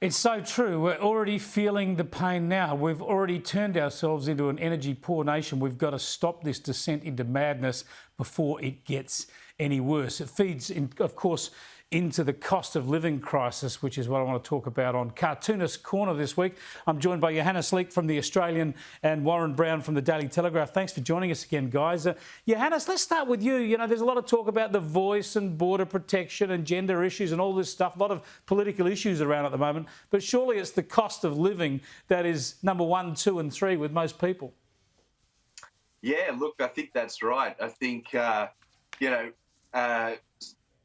It's so true. We're already feeling the pain now. We've already turned ourselves into an energy poor nation. We've got to stop this descent into madness before it gets any worse. It feeds, of course, into the cost of living crisis, which is what I want to talk about on Cartoonist Corner this week. I'm joined by Johannes Leek from The Australian and Warren Brown from the Daily Telegraph. Thanks for joining us again, guys. Johannes, let's start with you. You know, there's a lot of talk about the voice and border protection and gender issues and all this stuff, a lot of political issues around at the moment, but surely it's the cost of living that is number 1, 2 and 3 with most people. Yeah, look, I think that's right. I think,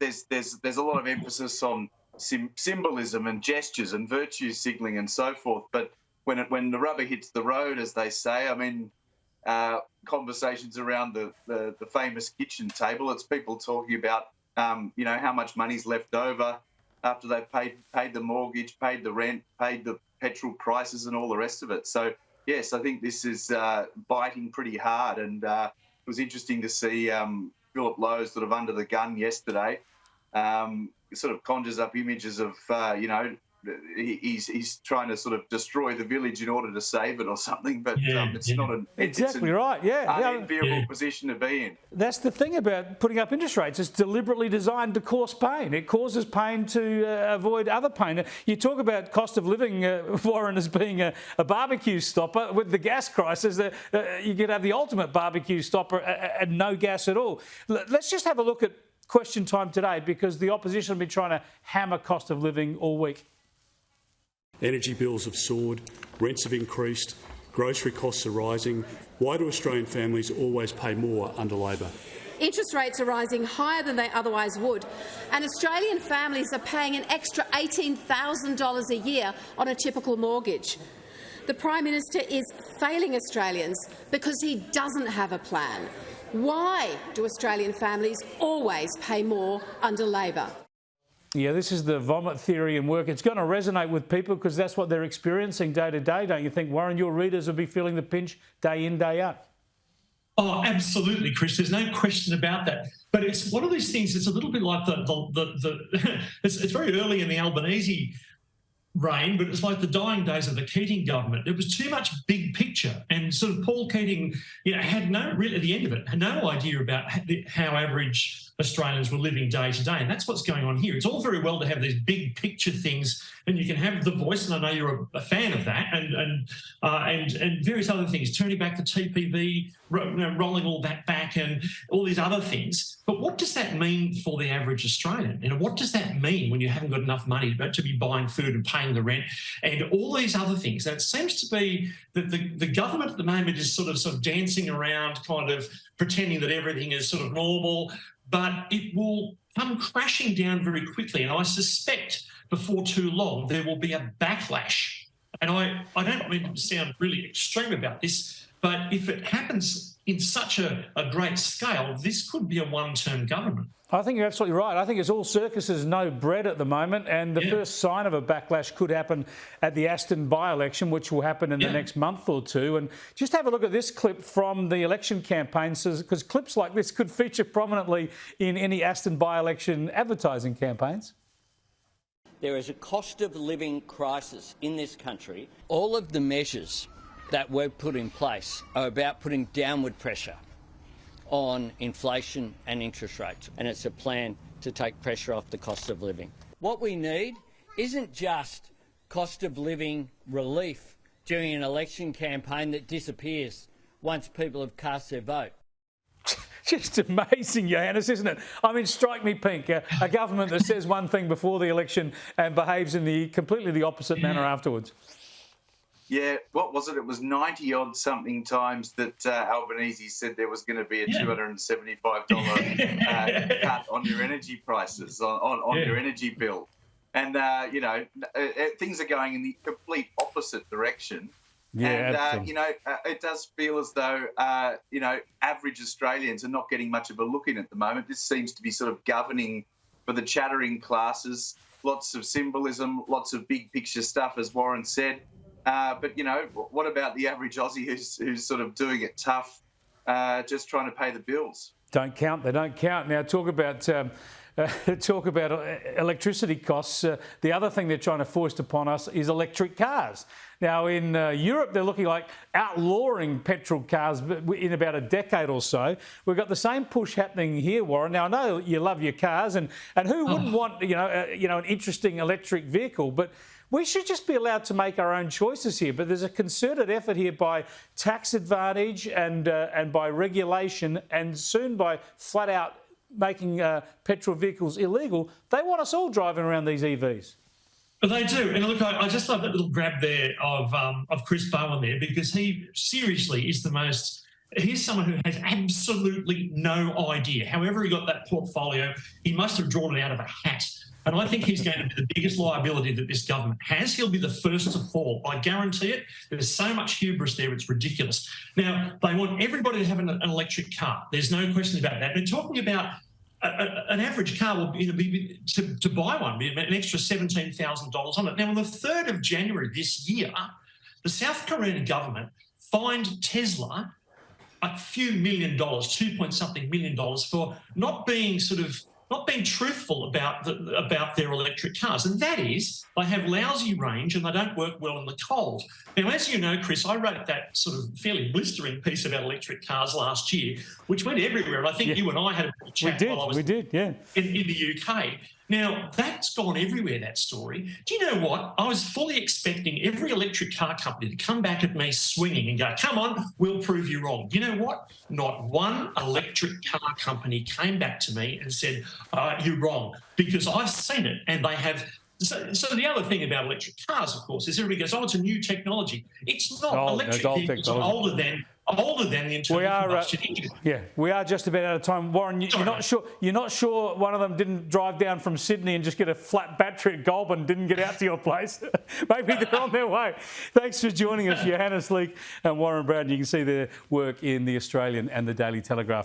there's a lot of emphasis on symbolism and gestures and virtue signalling and so forth. But when the rubber hits the road, as they say, I mean, conversations around the famous kitchen table, it's people talking about, how much money's left over after they've paid the mortgage, paid the rent, paid the petrol prices and all the rest of it. So, yes, I think this is biting pretty hard. And it was interesting to see Philip Lowe sort of under the gun yesterday. Sort of conjures up images of, he's trying to sort of destroy the village in order to save it or something. But it's not an exactly right. unenviable position to be in. That's the thing about putting up interest rates. It's deliberately designed to cause pain. It causes pain to avoid other pain. You talk about cost of living, Warren, as being a barbecue stopper. With the gas crisis, you could have the ultimate barbecue stopper and no gas at all. Let's just have a look at question time today, because the opposition have been trying to hammer cost of living all week. Energy bills have soared, rents have increased, grocery costs are rising. Why do Australian families always pay more under Labor? Interest rates are rising higher than they otherwise would, and Australian families are paying an extra $18,000 a year on a typical mortgage. The Prime Minister is failing Australians because he doesn't have a plan. Why do Australian families always pay more under Labor? Yeah, this is the vomit theory in work. It's going to resonate with people because that's what they're experiencing day to day, don't you think, Warren? Your readers will be feeling the pinch day in, day out. Oh, absolutely, Chris. There's no question about that. But it's one of these things. It's a little bit like it's very early in the Albanese reign, but it's like the dying days of the Keating government. It was too much big picture, and sort of Paul Keating, had at the end of it, had no idea about how average Australians were living day to day, and that's what's going on here. It's all very well to have these big picture things, and you can have the voice, and I know you're a fan of that, and various other things, turning back the TPV, rolling all that back, and all these other things. But what does that mean for the average Australian? And what does that mean when you haven't got enough money to be buying food and paying the rent and all these other things? And it seems to be that the government at the moment is sort of dancing around, kind of pretending that everything is sort of normal, but it will come crashing down very quickly. And I suspect before too long there will be a backlash. And I don't mean to sound really extreme about this, but if it happens in such a great scale, this could be a one-term government. I think you're absolutely right. I think it's all circuses, no bread at the moment, and the first sign of a backlash could happen at the Aston by-election, which will happen in the next month or two. And just have a look at this clip from the election campaign, because clips like this could feature prominently in any Aston by-election advertising campaigns. There is a cost of living crisis in this country. All of the measures that we've put in place are about putting downward pressure on inflation and interest rates, and it's a plan to take pressure off the cost of living. What we need isn't just cost of living relief during an election campaign that disappears once people have cast their vote. Just amazing, Johannes, isn't it? I mean, strike me pink, a government that says one thing before the election and behaves in completely the opposite manner afterwards. Yeah, what was it? It was 90-odd something times that Albanese said there was going to be a $275 cut on your energy prices, on your energy bill. And, things are going in the complete opposite direction. Yeah, and, it does feel as though, average Australians are not getting much of a look in at the moment. This seems to be sort of governing for the chattering classes, lots of symbolism, lots of big picture stuff, as Warren said. But, what about the average Aussie who's sort of doing it tough, just trying to pay the bills? Don't count. They don't count. Now, talk about talk about electricity costs, the other thing they're trying to foist upon us is electric cars. Now, in Europe, they're looking like outlawing petrol cars in about a decade or so. We've got the same push happening here, Warren. Now, I know you love your cars, and who wouldn't want an interesting electric vehicle, but we should just be allowed to make our own choices here. But there's a concerted effort here by tax advantage and by regulation, and soon by flat out making petrol vehicles illegal. They want us all driving around these EVs. But they do. And look, I just love that little grab there of Chris Bowen there, because he seriously is he's someone who has absolutely no idea. However he got that portfolio, he must have drawn it out of a hat. And I think he's going to be the biggest liability that this government has. He'll be the first to fall. I guarantee it. There's so much hubris there, it's ridiculous. Now, they want everybody to have an electric car. There's no question about that. They're talking about an average car will be to buy one, be an extra $17,000 on it. Now, on the 3rd of January this year, the South Korean government fined Tesla a few $2 point-something million for not being truthful about their electric cars. And that is, they have lousy range and they don't work well in the cold. Now, as you know, Chris, I wrote that sort of fairly blistering piece about electric cars last year, which went everywhere. And I think you and I had a chat while I was in the UK. Now, that's gone everywhere, that story. Do you know what? I was fully expecting every electric car company to come back at me swinging and go, come on, we'll prove you wrong. You know what? Not one electric car company came back to me and said, you're wrong, because I've seen it and they have. So the other thing about electric cars, of course, is everybody goes, it's a new technology. It's not. Electric vehicles are older than the internal combustion engine. Yeah, we are just about out of time. Warren, you're not sure one of them didn't drive down from Sydney and just get a flat battery at Goulburn and didn't get out to your place? Maybe they're on their way. Thanks for joining us, Johannes Leek and Warren Brown. You can see their work in The Australian and the Daily Telegraph.